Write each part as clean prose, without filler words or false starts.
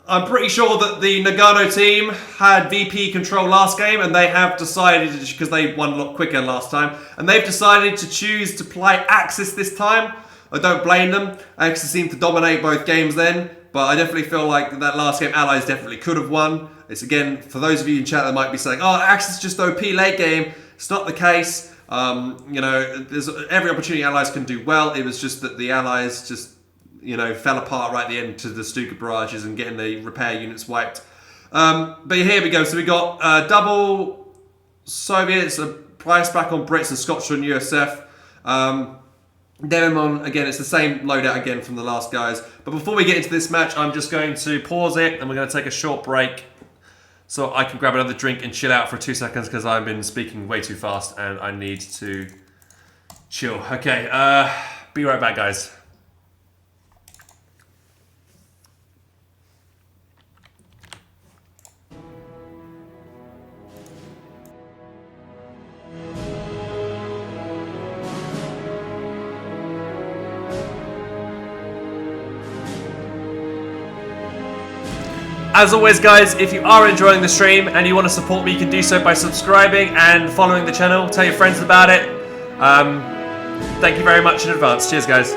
I'm pretty sure that the Noggano team had VP control last game, and they have decided, because they won a lot quicker last time, and they've decided to choose to play Axis this time. I don't blame them. Axis seemed to dominate both games then, but I definitely feel like that last game Allies definitely could have won. It's again, for those of you in chat that might be saying, oh, Axis just OP late game. It's not the case. You know, there's every opportunity Allies can do well. It was just that the Allies just, you know, fell apart right at the end to the Stuka barrages and getting the repair units wiped. But here we go. So we got double Soviets, a price back on Brits and Scotch on USF. Devm on, again, it's the same loadout again from the last guys. But before we get into this match, I'm just going to pause it and we're going to take a short break so I can grab another drink and chill out for 2 seconds because I've been speaking way too fast and I need to chill. Okay, be right back, guys. As always, guys, if you are enjoying the stream and you want to support me, you can do so by subscribing and following the channel. Tell your friends about it. Thank you very much in advance. Cheers, guys.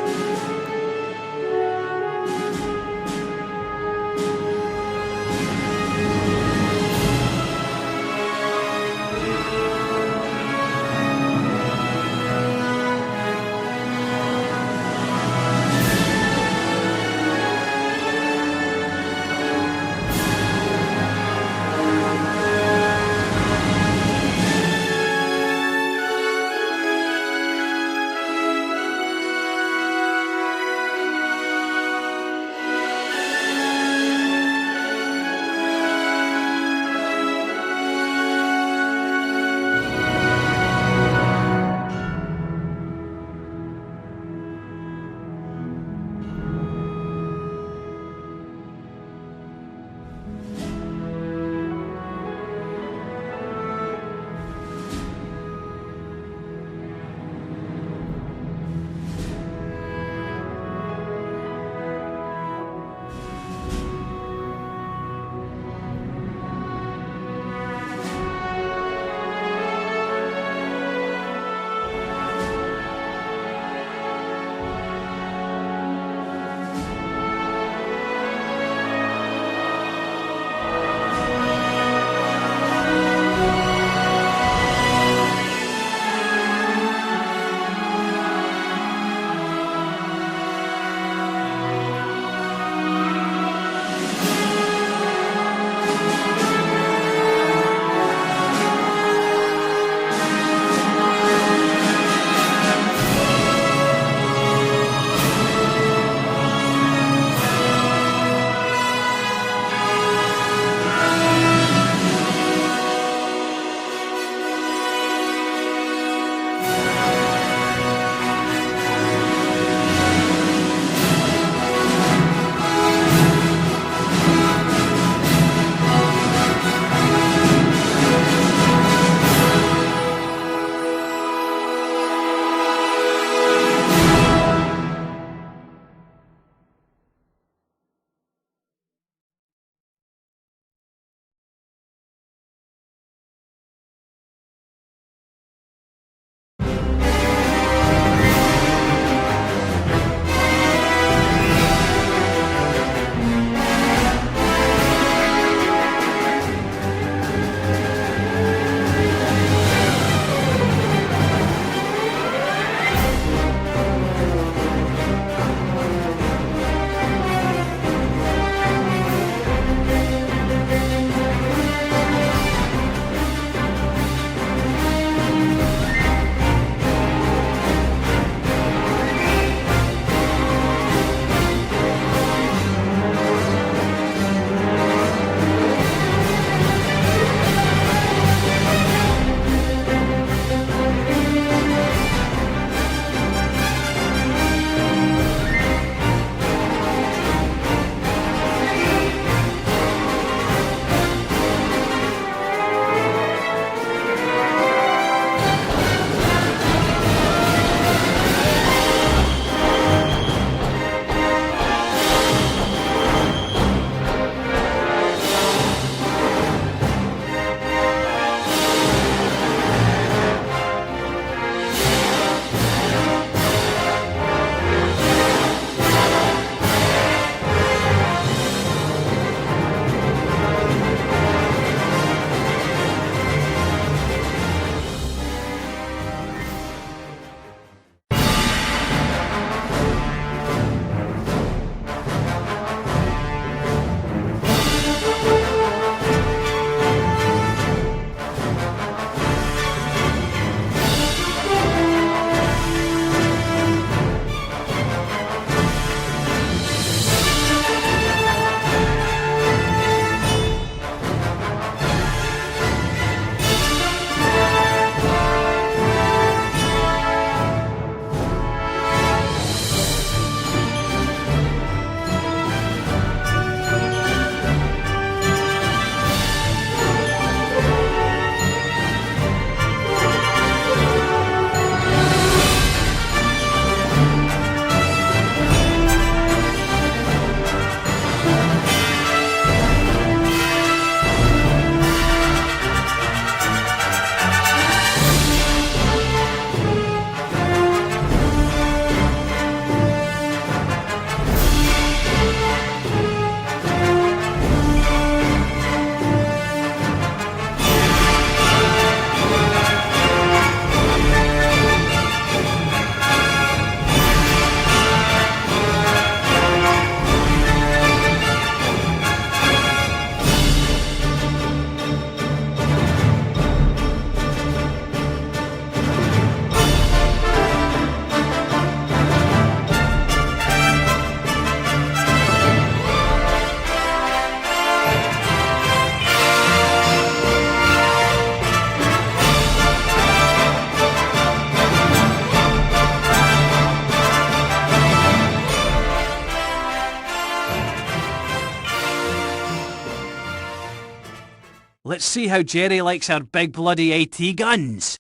Let's see how Jerry likes our big bloody AT guns.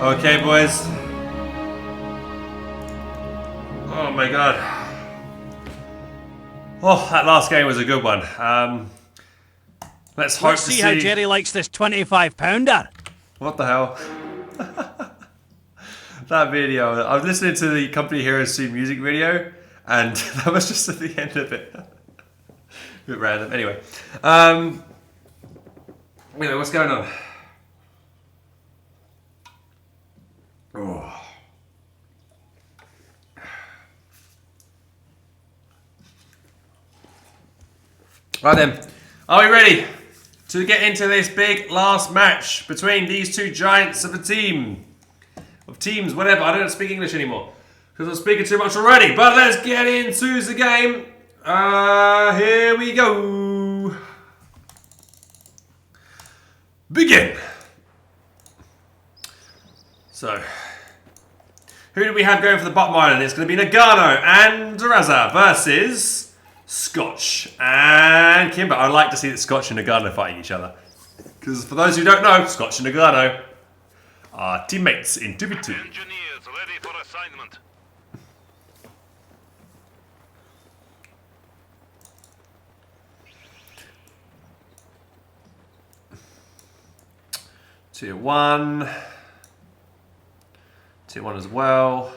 Okay, boys. Oh my god. Oh, that last game was a good one. Let's hope Let's see how Jerry likes this 25-pounder. What the hell? That video. I was listening to the Company Heroes Soon music video, and that was just at the end of it. A bit random. Anyway, what's going on? Oh. Right then, are we ready to get into this big last match between these two giants of a team? Of teams, whatever. I don't speak English anymore because I'm speaking too much already. But let's get into the game. Here we go. Begin. So, who do we have going for the bottom island? It's going to be Noggano and Dzaraa versus Scotch and Kimbo. I'd like to see that Scotch and Noggano fighting each other. Because for those who don't know, Scotch and Noggano are teammates in 2v2. Engineers ready for assignment. Tier 1. Tier 1 as well.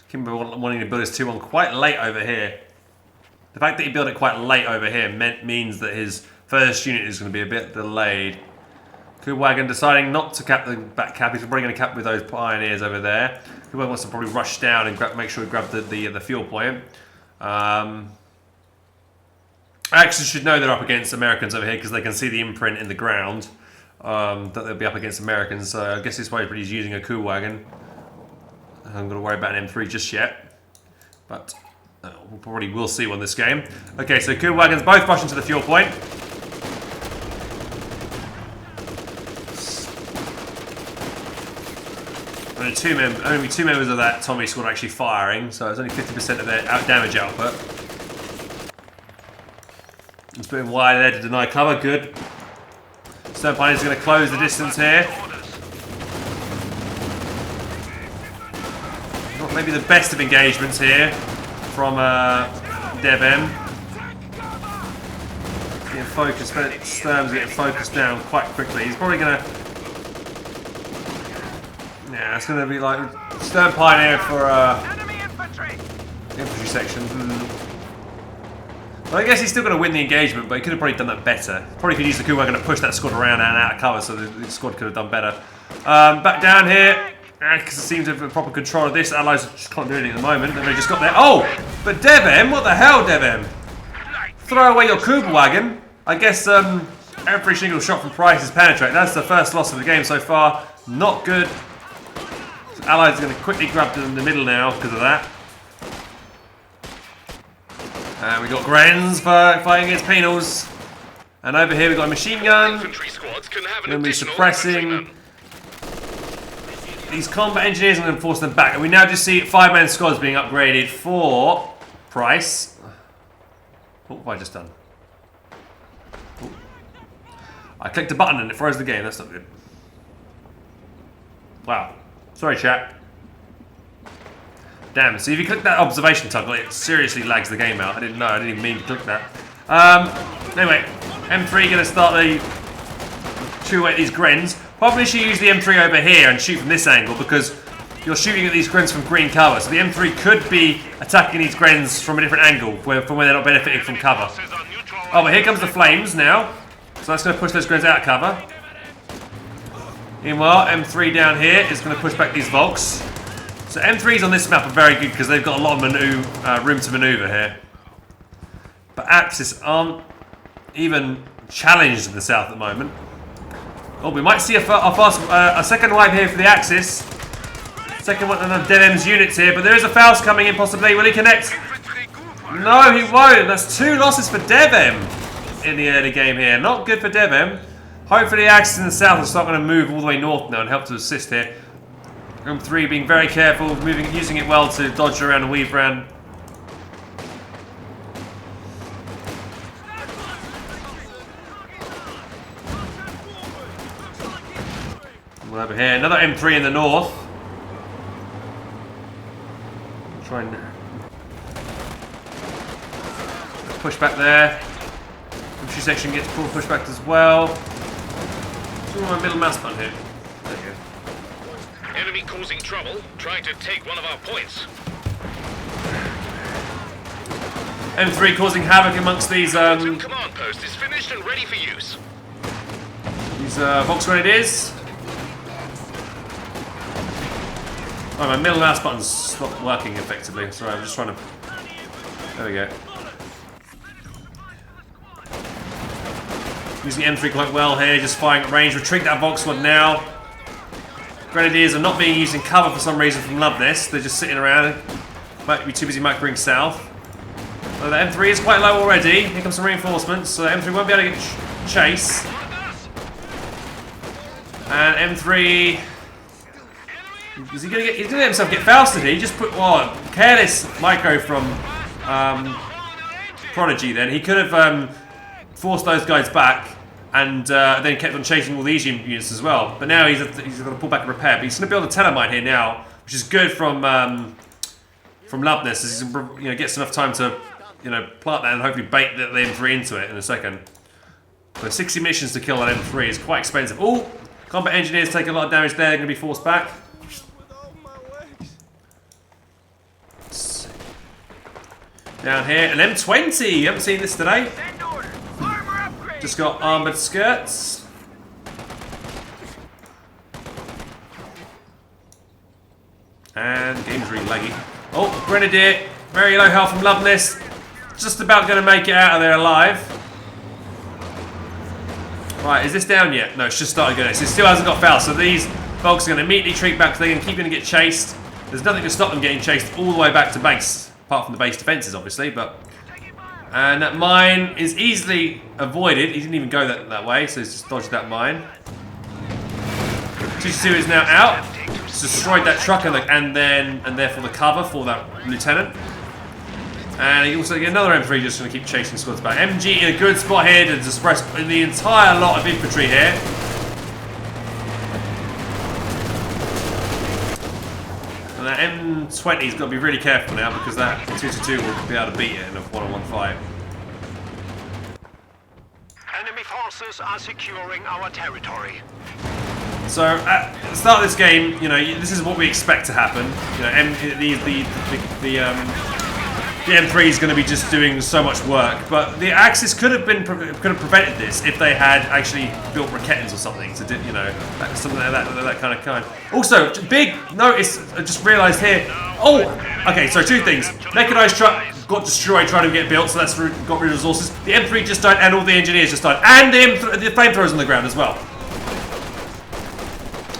Kimbo wanting to build his Tier 1 quite late over here. The fact that he built it quite late over here means that his first unit is going to be a bit delayed. Wagon deciding not to cap the back cap. He's probably going to cap with those pioneers over there. Wagon wants to probably rush down and make sure he grabs the fuel point. I actually should know they're up against Americans over here because they can see the imprint in the ground. That they'll be up against Americans, so I guess this way he's using a wagon. I'm not going to worry about an M3 just yet, but we probably will see one this game. Okay, so wagons both rushing to the fuel point. Only two members of that Tommy squad are actually firing, so it's only 50% of their damage output. It's putting wide there to deny cover, good. Stone Pioneer is going to close the distance here. Not maybe the best of engagements here from Devm. Getting focused, but Sturm's getting focused down quite quickly. He's probably going to... Yeah, it's going to be like Stone Pioneer for infantry section. Well, I guess he's still going to win the engagement, but he could have probably done that better. Probably could use the wagon to push that squad around and out of cover, so the squad could have done better. Back down here, because it seems to have proper control of this. Allies just can't do anything at the moment. They've just got there. Oh! But Devm, what the hell, Devm? Throw away your wagon. I guess every single shot from Price is penetrate. That's the first loss of the game so far. Not good. So Allies are going to quickly grab them in the middle now because of that. And we got Grenz fighting against Penals. And over here we got a machine gun. Going to be suppressing these combat engineers and going to force them back. And we now just see 5-man squads being upgraded for Price. What have I just done? Ooh. I clicked a button and it froze the game. That's not good. Wow. Sorry, chat. Damn, so if you click that observation toggle, it seriously lags the game out. I didn't know, I didn't even mean to click that. Anyway, M3 going to start the chew away these Grens. Probably should use the M3 over here and shoot from this angle because you're shooting at these Grens from green cover. So the M3 could be attacking these Grens from a different angle, from where they're not benefiting from cover. Oh, but here comes the flames now. So that's going to push those Grens out of cover. Meanwhile, M3 down here is going to push back these Volks. So M3s on this map are very good because they've got a lot of room to maneuver here. But Axis aren't even challenged in the south at the moment. Oh, we might see a second wave here for the Axis. Second one of Devm's units here, but there is a Faust coming in possibly. Will he connect? No, he won't. That's 2 losses for Devm in the early game here. Not good for Devm. Hopefully the Axis in the south is not going to move all the way north now and help to assist here. M3 being very careful, using it well to dodge around and weave around. Well, over here, another M3 in the north. Try and push back there. Infantry section gets pushed back as well. What's my middle mouse button here? There you go. Enemy causing trouble, trying to take one of our points. M3 causing havoc amongst these Command post is finished and ready for use. These Volksgrenadiers. Oh, my middle mouse button's stopped working effectively. Sorry, I'm just trying to... There we go. Using M3 quite well here, just firing at range. Retreat that Volkswagen now. Grenadiers are not being used in cover for some reason from Luvnest. They're just sitting around. Might be too busy microing south. So the M3 is quite low already. Here comes some reinforcements, so M3 won't be able to get chase. And M3... Is he gonna get? He's gonna let himself get Fausted. He just put careless micro from Prodigy. Then he could have forced those guys back and then kept on chasing all these units as well. But now he's got to pull back and repair. But he's gonna build a telemine here now, which is good from Luvnest, as he's gets enough time to plant that and hopefully bait the M3 into it in a second. So 60 missions to kill that M3 is quite expensive. Oh, combat engineers take a lot of damage there. They're gonna be forced back. Down here, an M20. You haven't seen this today. Just got armoured skirts. And game's really laggy. Oh, Grenadier. Very low health from Luvnest. Just about going to make it out of there alive. Right, is this down yet? No, it's just started going. So it still hasn't got Faust. So these folks are going to immediately retreat back because they're going to keep going to get chased. There's nothing to stop them getting chased all the way back to base. Apart from the base defences, obviously, but... And that mine is easily avoided. He didn't even go that way, so he's just dodged that mine. 222 is now out. He's destroyed that truck and therefore the cover for that lieutenant. And he also get another M3 just going to keep chasing squads back. MG in a good spot here to suppress the entire lot of infantry here. And that M20's got to be really careful now because that 222 will be able to beat it in a one-on-one fight. Enemy forces are securing our territory. So at the start of this game, this is what we expect to happen. The M3 is going to be just doing so much work, but the Axis could have prevented this if they had actually built Raketans or something to do, something like that kind. Also, big notice. I just realised here. Oh, okay. So 2 things. Mechanized truck got destroyed trying to get built, so that's got rid of resources. The M3 just died, and all the engineers just died, and the flamethrowers on the ground as well.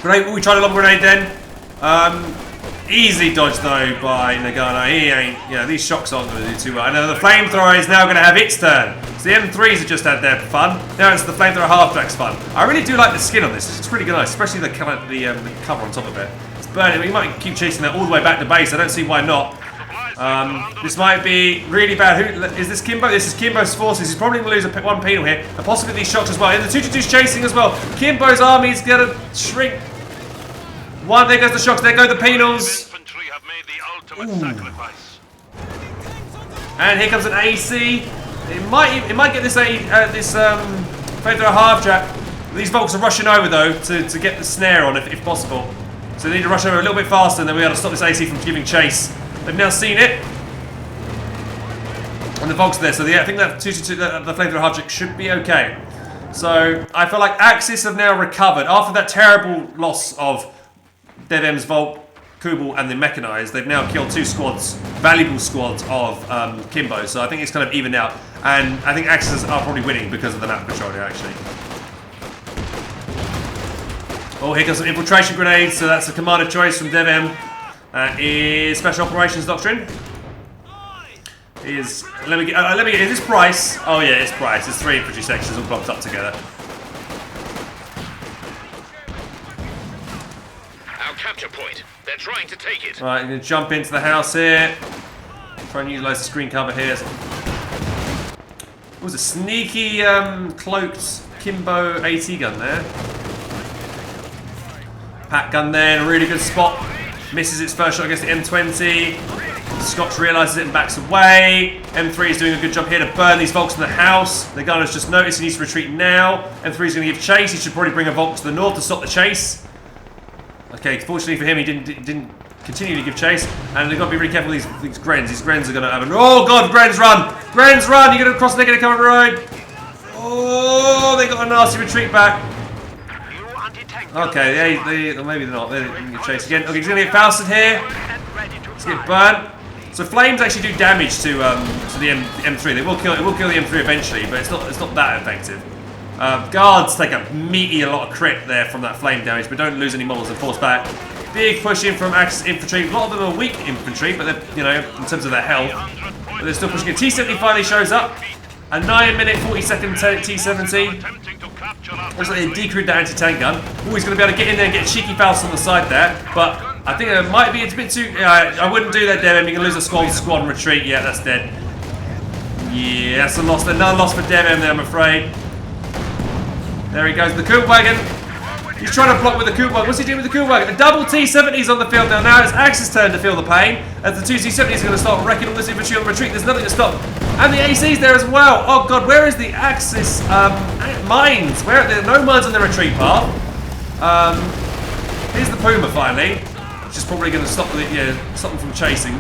Grenade. We tried a long grenade then. Easy dodge though by Noggano. He ain't, these shocks aren't going to do too well. And the flamethrower is now going to have its turn. So the M3s have just had their fun. Now it's the flamethrower half-track's fun. I really do like the skin on this. It's pretty good, nice, especially the cover on top of it. It's burning. We might keep chasing that all the way back to base. I don't see why not. This might be really bad. Who is this? Kimbo? This is Kimbo's forces. He's probably going to lose one penal here, and possibly these shocks as well. And the 222's chasing as well. Kimbo's army is going to shrink. There goes the shocks. There go the penals. Infantry have made the ultimate sacrifice. And here comes an AC. It might get this flamethrower half track. These Volks are rushing over though to get the snare on if possible. So they need to rush over a little bit faster, and then we got to stop this AC from giving chase. They've now seen it. And the Volks are there, so yeah, I think that 222, the flamethrower hard should be okay. So I feel like Axis have now recovered. After that terrible loss of Devm's Volt, Kubel, and the Mechanized, they've now killed 2 squads, valuable squads of Kimbo. So I think it's kind of evened out. And I think Axis are probably winning because of the map control here, actually. Oh, here comes some infiltration grenades. So that's a commander choice from Devm. Is Special Operations Doctrine. Is let me get is this Price? Oh yeah, it's Price. It's 3 infantry sections all blocked up together. Our capture point. They're trying to take it. Right, I'm gonna jump into the house here. Try and utilise the screen cover here. What was a sneaky cloaked Kimbo AT gun there. Pack gun there in a really good spot. Misses its first shot against the M20. Scotch realises it and backs away. M3 is doing a good job here to burn these Volks in the house. The gunner's just noticed he needs to retreat now. M3 is going to give chase. He should probably bring a Volk to the north to stop the chase. Okay, fortunately for him, he didn't continue to give chase. And they've got to be really careful with these Grens. These Grens are going to have an... Oh god, Grens run! Grens run! You're going to cross the negative covered road. Oh, they got a nasty retreat back. Okay, maybe they're not. They're going to give chase again. Okay, he's going to get Fausted here. Let's get burnt. So flames actually do damage to the M3. It will kill the M3 eventually, but it's not that effective. Guards take a lot of crit there from that flame damage, but don't lose any models and force back. Big push in from Axis infantry. A lot of them are weak infantry, but they're in terms of their health, but they're still pushing it. T70 finally shows up. A 9-minute 40-second T70. Looks like they decreed that anti-tank gun. Oh, he's going to be able to get in there and get a cheeky Faust on the side there, but I think it might be, it's a bit too... I wouldn't do that, Devm. You can lose a squad and retreat. Yeah, that's dead. Yeah, that's a loss. Another loss for Devm there, I'm afraid. There he goes, the Coop Wagon. He's trying to block with the Coop Wagon. What's he doing with the Coop Wagon? A double T-70's on the field now. Now it's Axis' turn to feel the pain, as the 2 T-70's are going to start wrecking all this infantry on retreat. There's nothing to stop. And the AC's there as well. Oh god, where is the Axis mines? There are no mines on the retreat path. Here's the Puma finally. Which is probably going to stop them from chasing.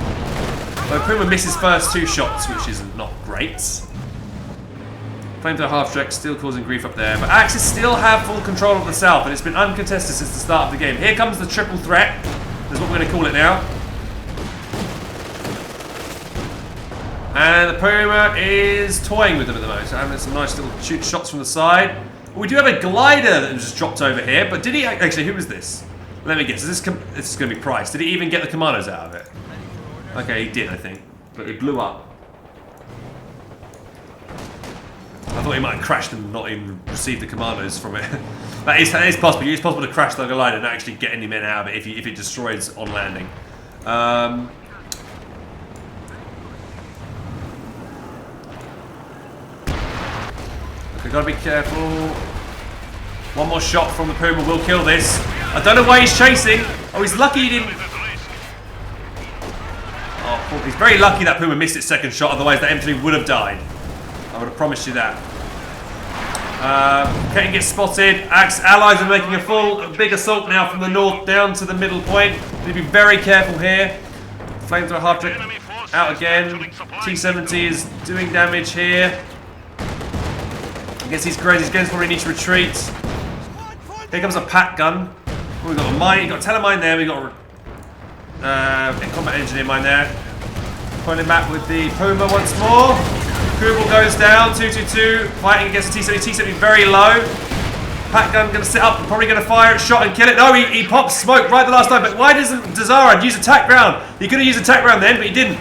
So Puma misses first 2 shots, which is not great. Flamethrower half-track still causing grief up there. But Axis still have full control of the south, and it's been uncontested since the start of the game. Here comes the triple threat. That's what we're going to call it now. And the Puma is toying with them at the moment. So having some nice little shots from the side. We do have a glider that just dropped over here, but did he... Actually, who was this? Let me guess. This is going to be Price. Did he even get the commandos out of it? Okay, he did, I think. But it blew up. I thought he might have crashed and not even received the commandos from it. That is possible. It's possible to crash the glider and actually get any men out of it if it destroys on landing. We've got to be careful. One more shot from the Puma will kill this. I don't know why he's chasing. Oh, he's lucky he didn't... Oh, he's very lucky that Puma missed its second shot, otherwise that M3 would have died. I would have promised you that. Ketan gets spotted. Axis allies are making a big assault now from the north down to the middle point. Need to be very careful here. Flamethrower half-trick out again. T70 is doing damage here. Against these Grens probably need to retreat. Here comes a pack gun. Oh, we've got a mine, we've got a telemine there, we've got a combat engineer mine there. Pulling back with the Puma once more. Kubel goes down, 222, fighting against the T-70. T-70 very low. Pack gun going to sit up, probably going to fire a shot and kill it. No, he popped smoke right the last time, but why doesn't Dzaraa use attack round? He could have used attack round then, but he didn't.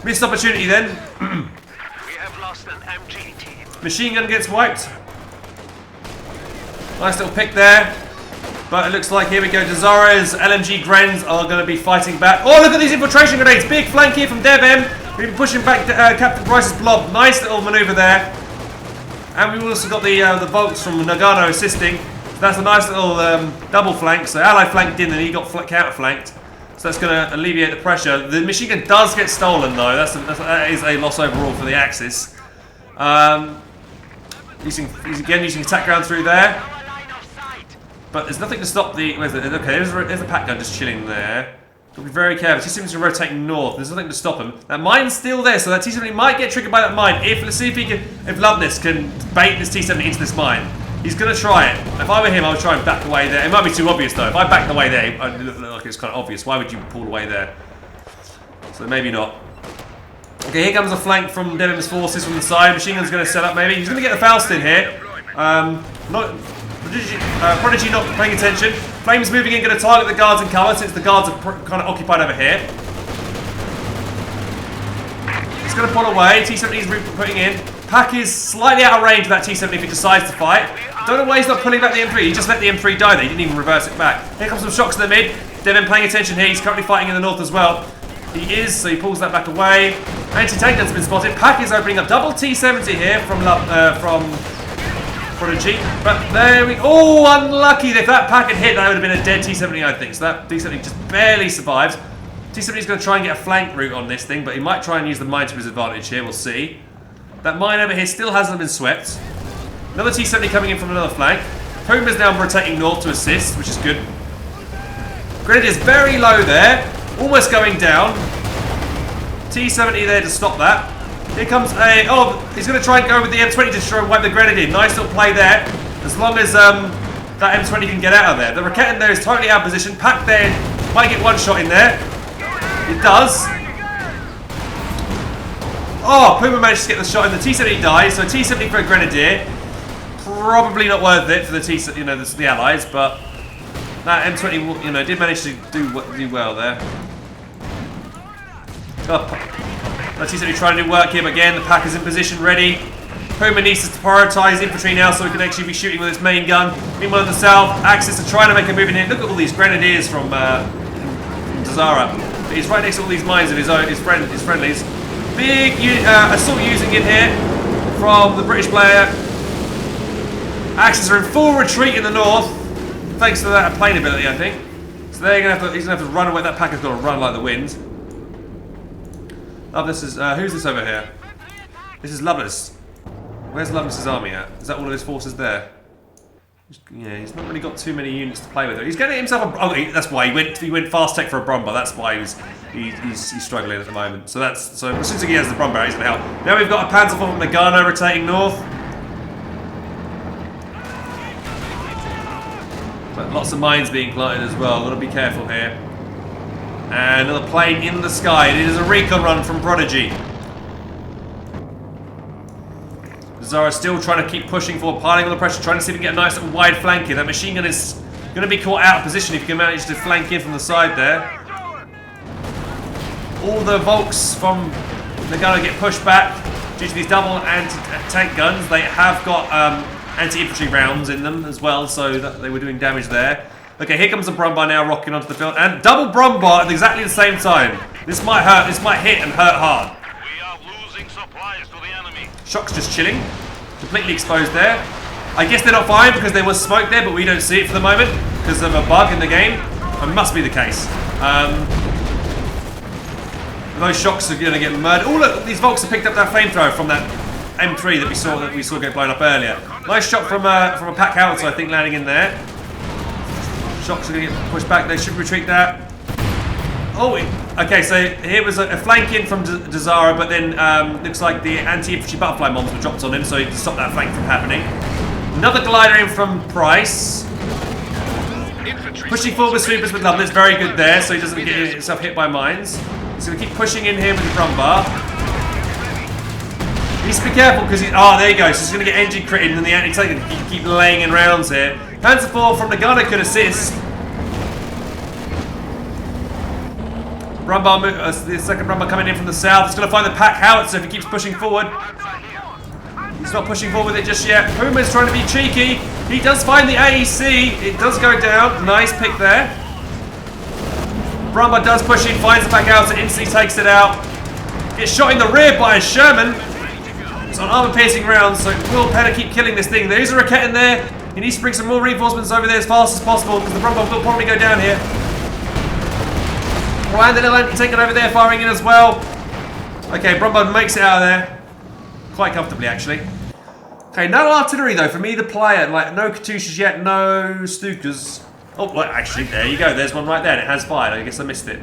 Missed opportunity then. We have lost an MG team. Machine gun gets wiped. Nice little pick there. But it looks like, here we go, Dzara's LMG Grens are going to be fighting back. Oh, look at these infiltration grenades. Big flank here from Devm. We've been pushing back CaptainSPrice's blob. Nice little maneuver there. And we've also got the Volks from Noggano assisting. So that's a nice little double flank. So ally flanked in and he got counter flanked. So that's going to alleviate the pressure. The machine gun does get stolen though. That is a loss overall for the Axis. Using attack ground through there. But there's nothing to stop the... Where's it? Okay, there's a pack gun just chilling there. Got to be very careful. He seems to rotate north. There's nothing to stop him. That mine's still there, so that T-70 might get triggered by that mine. Let's see if he can... If Luvnest can bait this T-70 into this mine. He's going to try it. If I were him, I would try and back away there. It might be too obvious, though. If I backed away there, it look like it's kind of obvious. Why would you pull away there? So maybe not. Okay, here comes a flank from Devm's forces from the side. Machine gun's going to set up, maybe. He's going to get the Faust in here. Prodigy not paying attention. Flames moving in, going to target the guards in cover since the guards are kind of occupied over here. He's going to pull away. T-70's putting in. Pack is slightly out of range of that T-70 if he decides to fight. Don't know why he's not pulling back the M3. He just let the M3 die there. He didn't even reverse it back. Here comes some shocks in the mid. Devm paying attention here. He's currently fighting in the north as well. He is, so he pulls that back away. Anti-tank gun's been spotted. Pack is opening up double T-70 here from Prodigy. But there we... Oh, unlucky. If that pack had hit, that would have been a dead T-70, I think. So that T-70 just barely survives. T-70's going to try and get a flank route on this thing, but he might try and use the mine to his advantage here. We'll see. That mine over here still hasn't been swept. Another T-70 coming in from another flank. Puma's now rotating north to assist, which is good. Grenadier's very low there. Almost going down. T-70 there to stop that. Here comes a... Oh, he's going to try and go with the M20 to try and wipe the Grenadier. Nice little play there. As long as that M20 can get out of there. The Rocket in there is totally out of position. Pack there might get one shot in there. It does. Oh, Puma managed to get the shot in. The T-70 dies. So T-70 for a Grenadier. Probably not worth it for the the allies, but that M20 did manage to do well there. Oh, that T-70 trying to do work here, but again the pack is in position, ready. Puma needs to prioritise infantry now so he can actually be shooting with his main gun. Meanwhile in the south, Axis are trying to make a move in here. Look at all these Grenadiers from Dzaraa. He's right next to all these mines of his friendlies. Big assault using in here from the British player. Axis are in full retreat in the north, thanks to that plane ability, I think. So he's going to have to run away. That pack has got to run like the wind. Luvnest is... who's this over here? This is Luvnest. Where's Luvnest's army at? Is that all of his forces there? Yeah, he's not really got too many units to play with. He's getting himself a... Oh, that's why he went fast tech for a Bromba. That's why he's struggling at the moment. So as soon as he has the Bromba, he's going to help. Now we've got a Panzer IV from Noggano rotating north. But lots of mines being planted as well. Got to be careful here. And another plane in the sky. It is a recon run from Prodigy. Dzaraa still trying to keep pushing forward, piling on the pressure, trying to see if we can get a nice little wide flank in. That machine gun is going to be caught out of position if you can manage to flank in from the side there. All the Volks from Noggano get pushed back due to these double anti-tank guns. They have got anti-infantry rounds in them as well, so that they were doing damage there. Okay, here comes the Bromba now rocking onto the field, and double Bromba at exactly the same time. This might hurt. This might hit and hurt hard. We are losing supplies to the enemy. Shock's just chilling, completely exposed there. I guess they're not fine because there was smoke there, but we don't see it for the moment because of a bug in the game. It must be the case. Those Shocks are going to get murdered. Oh look, these Volks have picked up that flamethrower from that M3 that we saw get blown up earlier. Nice shot from a pack howitzer, I think, landing in there. Shocks are going to get pushed back. They should retreat that. Oh, okay. So here was a flank in from Dzaraa, but then looks like the anti-infantry butterfly bombs were dropped on him, so he to stop that flank from happening. Another glider in from Price. Pushing forward with sweepers with Luvnest. Very good there, so he doesn't get himself hit by mines. He's going to keep pushing in here with the Bromba. He needs to be careful because there you go. So he's going to get engine critted, and then the anti-tank can keep laying in rounds here. Panzer IV from Noggano could assist. Bromba, the second Bromba coming in from the south. He's going to find the pack howitzer if he keeps pushing forward. He's not pushing forward with it just yet. Puma's trying to be cheeky. He does find the AEC. It does go down. Nice pick there. Bromba does push in, finds the pack howitzer, instantly takes it out. Gets shot in the rear by a Sherman. It's on armor-piercing rounds, so will Penner keep killing this thing. There is a Rocket in there. He needs to bring some more reinforcements over there as fast as possible because the Bromba will probably go down here. Ryan the little anti-tank over there firing in as well. Okay, Bromba makes it out of there. Quite comfortably, actually. Okay, no artillery though from either player. Like, no Katyushas yet, no Stukas. Oh, well, actually, there you go. There's one right there and it has fired. I guess I missed it.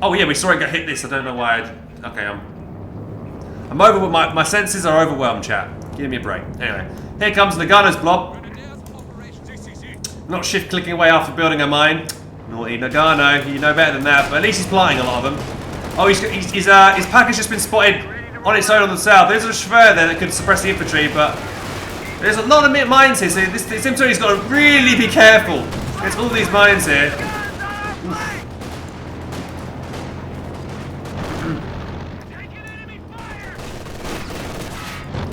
Oh yeah, we saw it get hit this. I don't know why. Okay, I'm over. My senses are overwhelmed, chat. Give me a break. Anyway, here comes Noggano's blob. Not shift clicking away after building a mine. Naughty Noggano, you know better than that. But at least he's planting a lot of them. Oh, his pack has just been spotted on its own on the south. There's a Schwer there that could suppress the infantry, but there's a lot of mines here. So this infantry's got to really be careful against all these mines here.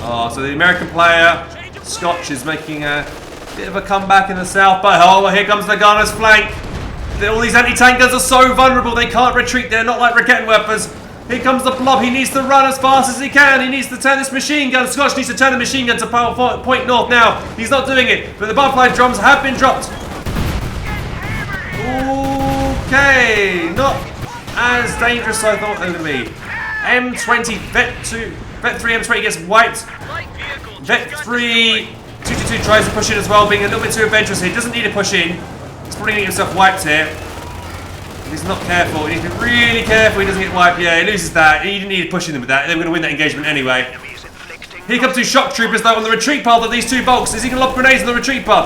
Oh, so the American player, Scotch, is making a bit of a comeback in the south, but oh, here comes Noggano's flank. All these anti-tank guns are so vulnerable, they can't retreat, they're not like Rakettenwerfers. Here comes the blob, he needs to run as fast as he can, he needs to turn this machine gun. Scotch needs to turn the machine gun to point north now. He's not doing it, but the butterfly drums have been dropped. Okay, not as dangerous as I thought they would be. M20, Vet 3 M20 gets wiped. Vet 3, 222 tries to push in as well, being a little bit too adventurous here. Doesn't need to push in. He's probably getting himself wiped here. He's not careful. He needs to be really careful he doesn't get wiped. Yeah, he loses that. He didn't need to push in with that. They were going to win that engagement anyway. Here come two shock troopers though on the retreat path of these two bolts. Is he going to lob grenades on the retreat path?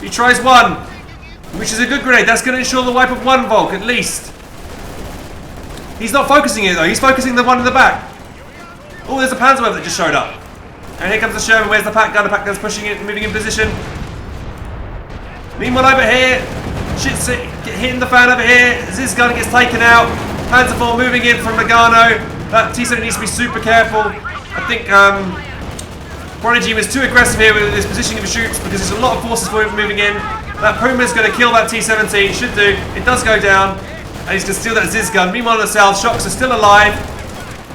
He tries one, which is a good grenade. That's going to ensure the wipe of one Volk at least. He's not focusing it though. He's focusing the one in the back. Oh, there's a Panzerwerfer that just showed up. And here comes the Sherman. Where's the pack gun? The pack gun's pushing it, moving in position. Meanwhile over here, shit's hitting the fan over here. Ziz gun gets taken out. Panzer IV moving in from Noggano. That T-7 needs to be super careful. I think Prodigy was too aggressive here with his positioning of the troops because there's a lot of forces for him moving in. That Puma's going to kill that T-17. Should do. It does go down. And he's going to steal that Ziz gun. Meanwhile on the south, Shocks are still alive.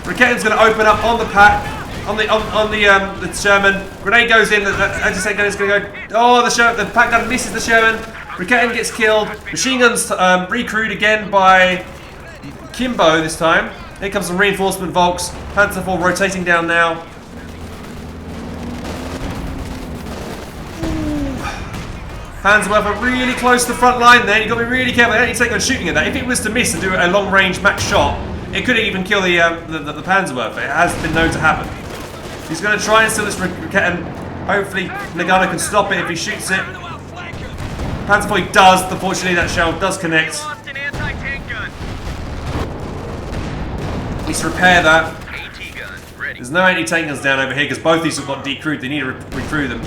Raketten's going to open up on the pack. On the Sherman. Grenade goes in. The anti-tank gun is going to go. Oh, the pack gun misses the Sherman. Raketten gets killed. Machine guns recrewed again by Kimbo this time. Here comes some reinforcement Volks. Panzer IV rotating down now. Panzerwerfer really close to the front line there. You've got to be really careful. They don't need to take on shooting at that. If it was to miss and do a long range max shot, it could even kill the Panzerwerfer. It has been known to happen. He's going to try and steal this Raketten. Hopefully Noggano can stop it if he shoots it. Panzer IV does. Unfortunately, that shell does connect. Needs to repair that. There's no anti-tank guns down over here because both these have got decrewed. They need to recrew them.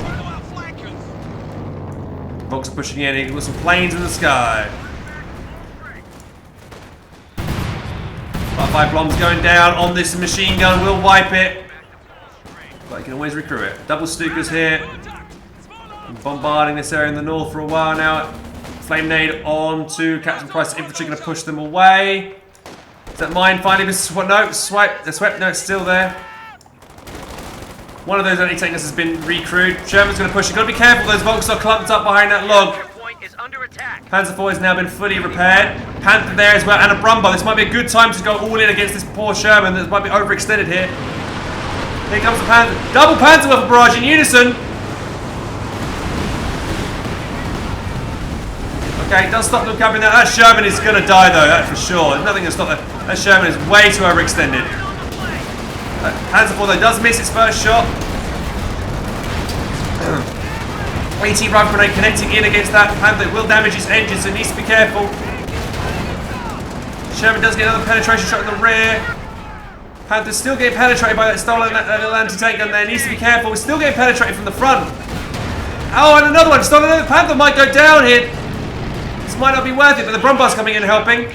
Volks are pushing in. He's got some planes in the sky. Five bombs going down on this machine gun. We'll wipe it. But you can always recruit it. Double Stukas here. Bombarding this area in the north for a while now. Flame nade on to CaptainSPrice infantry, going to push them away. Is that mine finally been swept? No, swept. No, it's still there. One of those anti-tank guns has been recrewed. Sherman's going to push it. Got to be careful. Those Volks are clumped up behind that log. Panzer IV has now been fully repaired. Panther there as well, and a Brumba. This might be a good time to go all in against this poor Sherman that might be overextended here. Here comes the Panther. Double Panzerwerfer barrage in unison. Okay, does stop them coming there. That Sherman is going to die though, that's for sure. There's nothing to stop that. That Sherman is way too overextended. Panzer IV though does miss its first shot. AT rifle grenade connecting in against that Panther. It will damage its engine, so it needs to be careful. Sherman does get another penetration shot in the rear. Panther's still getting penetrated by that stolen little anti-tank gun there. Needs to be careful. We're still getting penetrated from the front. Oh, and another one. Stolen. Panther might go down here. This might not be worth it, but the Brumbar's coming in and helping.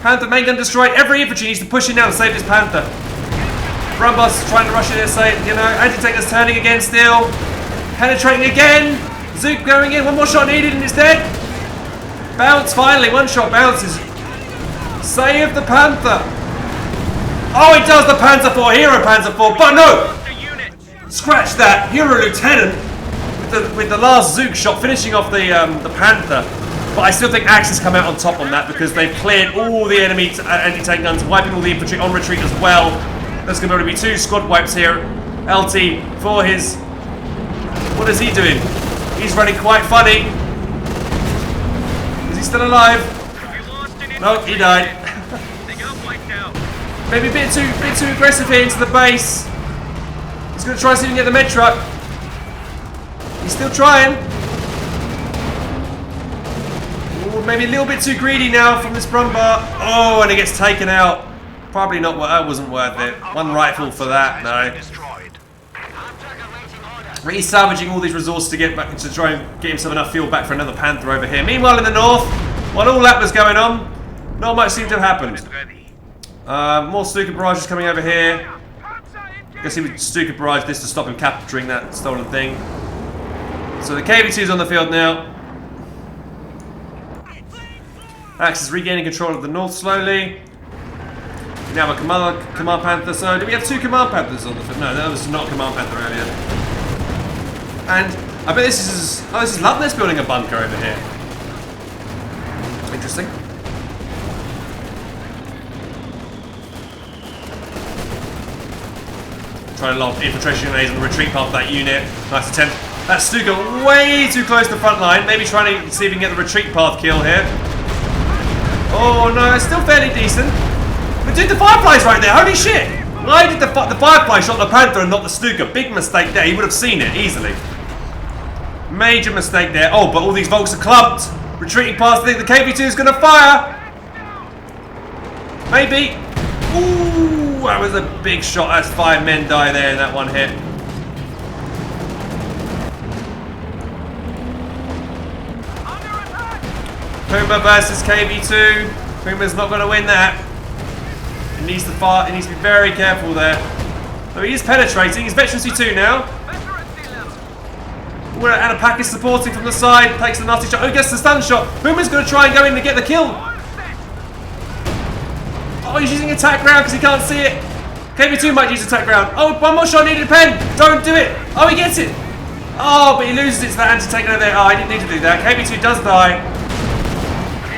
Panther main gun destroyed. Every infantry needs to push in now to save this Panther. Brumbar's trying to rush in there, say, you know, anti-tank is turning again still. Penetrating again. Zook going in. One more shot needed and it's dead. Bounce finally. One shot bounces. Save the Panther. Oh, it does the Panzer IV. Hero Panzer IV. But no. Scratch that. Hero Lieutenant with the last Zook shot finishing off the Panther. But I still think Axe has come out on top on that because they've cleared all the enemy anti-tank guns, wiping all the infantry on retreat as well. There's going to be 2 squad wipes here. LT for his... What is he doing? He's running quite funny. Is he still alive? No, he died. Maybe a bit too aggressive here into the base. He's going to try and see if he can get the med truck. He's still trying. Ooh, maybe a little bit too greedy now from this Brumbar. Oh, and he gets taken out. Probably not. That wasn't worth it. One rifle for that. No. He's salvaging all these resources to get back to try and get himself enough fuel back for another Panther over here. Meanwhile, in the north, while all that was going on, not much seemed to have happened. More Stuka barrages coming over here. I guess he would Stuka barrage this to stop him capturing that stolen thing. So the KV-2 is on the field now. Axis regaining control of the north slowly. We now have a command Panther. So do we have 2 command Panthers on the field? No, that was not command Panther earlier. And I bet this is... Oh, this is Luvnest building a bunker over here. Interesting. Trying to lob infiltration grenades on the retreat path of that unit. Nice attempt. That's Stuka way too close to the front line. Maybe trying to see if we can get the retreat path kill here. Oh no, it's still fairly decent. But dude, the Firefly's right there. Holy shit! Why did the Firefly shot the Panther and not the Stuka? Big mistake there. He would have seen it easily. Major mistake there. Oh, but all these Volks are clumped. Retreating past the KV-2 is going to fire. Maybe. Ooh, that was a big shot. That's 5 men die there in that one hit. Puma versus KV-2. Puma's not going to win that. He needs to fire. He needs to be very careful there. So he is penetrating. He's Veteran C2 now. Ooh, and a pack is supporting from the side. Takes the nasty shot. Oh, gets the stun shot. Puma's going to try and go in to get the kill. Oh, he's using attack ground because he can't see it. KV-2 might use attack ground. Oh, one more shot needed, Pen. Don't do it. Oh, he gets it. Oh, but he loses it to that anti-tank over there. Oh, I didn't need to do that. KV-2 does die.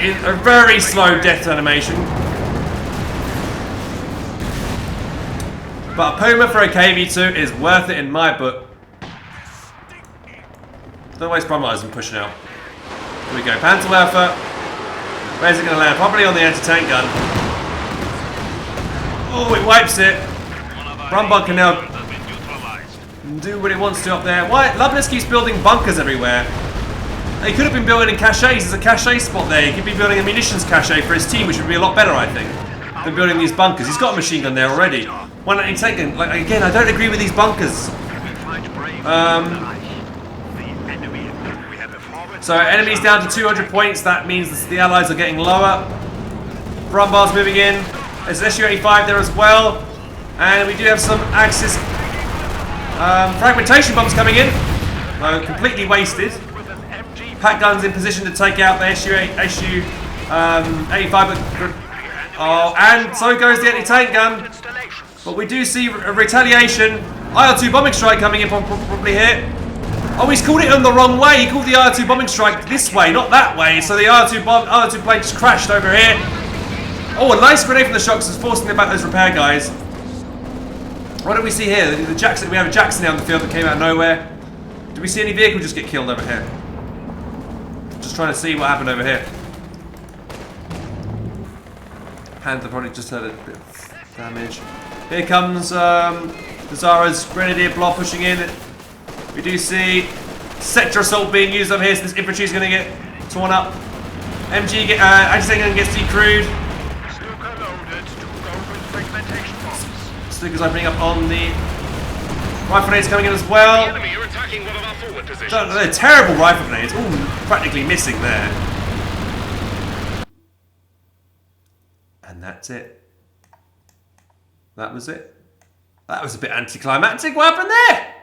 In a very slow death animation. But a Puma for a KV-2 is worth it in my book. Don't waste Brumars and pushing out. Here we go. Panzerwerfer. Where's it going to land? Probably on the anti-tank gun. Oh, it wipes it. Brumbar can now do what it wants to up there. Why? Luvnest keeps building bunkers everywhere. He could have been building in caches. There's a cache spot there. He could be building a munitions cache for his team, which would be a lot better, I think, than building these bunkers. He's got a machine gun there already. Why not take it? Like, again, I don't agree with these bunkers. So enemies down to 200 points. That means the allies are getting lower. Brumbar's moving in. There's an SU-85 there as well. And we do have some Axis fragmentation bombs coming in. Completely wasted. Pack guns in position to take out the SU-85. Oh, and so goes the anti-tank gun. But we do see a retaliation. IR-2 bombing strike coming in probably here. Oh, he's called it on the wrong way. He called the IR-2 bombing strike this way, not that way. So the IR-2 plane just crashed over here. Oh, a nice grenade from the shocks is forcing them back those repair guys. What do we see here? The Jackson. We have a Jackson now on the field that came out of nowhere. Do we see any vehicle just get killed over here? Just trying to see what happened over here. Panther probably just had a bit of damage. Here comes Dzara's Grenadier blob pushing in. We do see sector assault being used over here, so this infantry is going to get torn up. MG anti-tank gets decrewed. Stuka's opening up on the rifle grenades coming in as well. The enemy are attacking one of our forward positions. They're terrible rifle grenades, all practically missing there. And that's it. That was it. That was a bit anticlimactic. What happened there?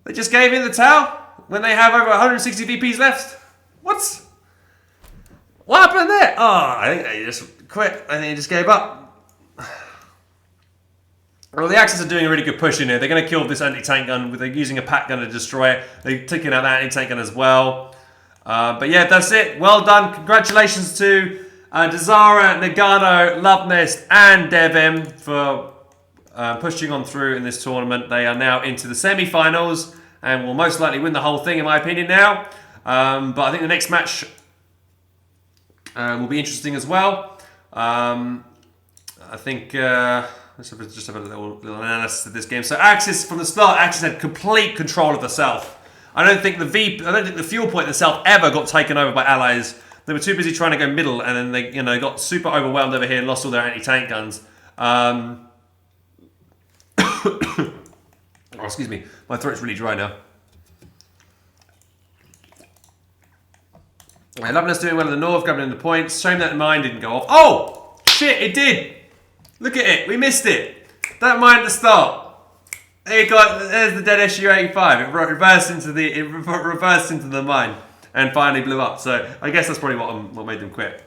They just gave in the towel when they have over 160 VPs left. What happened there? Oh, I think they just quit. I think they just gave up. Well, the Axis are doing a really good push in here. They're going to kill this anti-tank gun. They're using a pack gun to destroy it. They're taking out that anti-tank gun as well. But yeah, that's it. Well done. Congratulations to Dzaraa, Noggano, Luvnest, and Devm for pushing on through in this tournament. They are now into the semi-finals and will most likely win the whole thing, in my opinion, now. But I think the next match will be interesting as well. I think let's just have a little analysis of this game. So Axis, from the start, Axis had complete control of the south. I don't think the fuel point in the south ever got taken over by allies. They were too busy trying to go middle, and then they, got super overwhelmed over here and lost all their anti-tank guns. Oh, excuse me, my throat's really dry now. Luvnest doing well in the north, grabbing in the points. Shame that mine didn't go off. Oh! Shit, it did! Look at it, we missed it. That mine at the start. There's the dead SU-85. It reversed into the mine and finally blew up. So I guess that's probably what made them quit.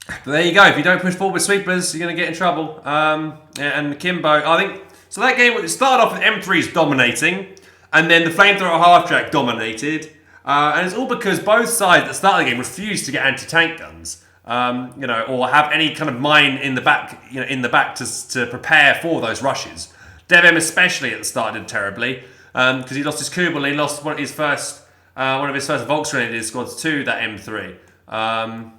But there you go. If you don't push forward with sweepers, you're going to get in trouble. And Kimbo, I think... So that game, it started off with M3s dominating, and then the flamethrower half-track dominated. And it's all because both sides at the start of the game refused to get anti-tank guns. Or have any kind of mine in the back, to prepare for those rushes. Devm especially at the start did terribly because he lost his Kubel and he lost one of his first Volksgrenadier squads to that M3. I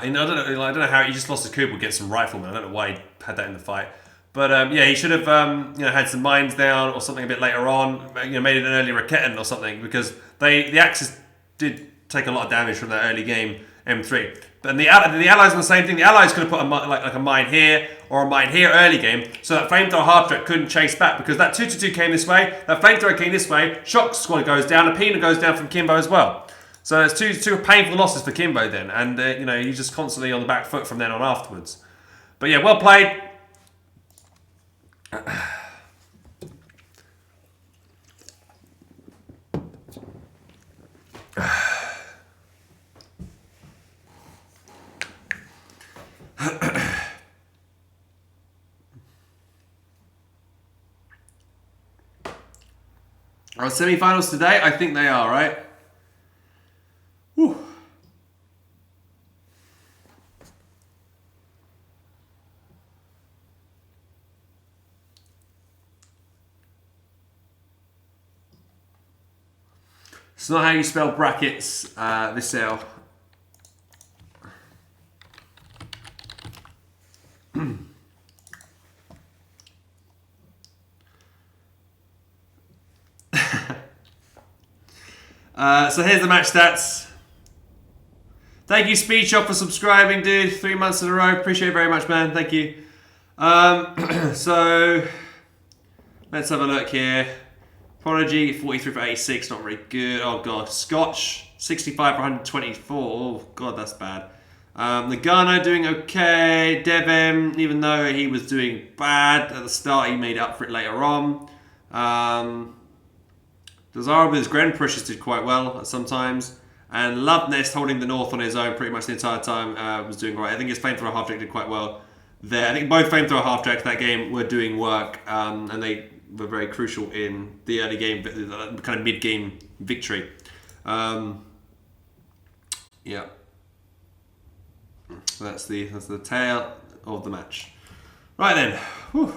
don't know how he just lost his Kubel against some riflemen. I don't know why he had that in the fight. But he should have had some mines down or something a bit later on. Made it an early Raketten or something because the Axis did take a lot of damage from that early game M3. But the Allies on the same thing. The Allies could have put a mine here or a mine here early game so that flamethrower half-track couldn't chase back because that 2-2 came this way, that flamethrower came this way, shock squad goes down, a Pina goes down from Kimbo as well. So it's two painful losses for Kimbo then, and he's just constantly on the back foot from then on afterwards. But yeah, well played. Our semi-finals today, I think they are, right? Whew. It's not how you spell brackets, this L. So here's the match stats. Thank you, Speedshop, for subscribing, dude. 3 months in a row. Appreciate it very much, man. Thank you. So let's have a look here. Prodigy, 43 for 86, not very good. Oh god. Scotch, 65 for 124. Oh god, that's bad. Noggano doing okay. Devm, even though he was doing bad at the start, he made up for it later on. Dzaraa with his Gren pushes did quite well sometimes. And Luvnest holding the north on his own pretty much the entire time was doing right. I think his flamethrower half-track did quite well there. I think both flamethrower half-tracks that game were doing work and they were very crucial in the early game, the kind of mid-game victory. Yeah. So that's the tale of the match. Right then. Whew.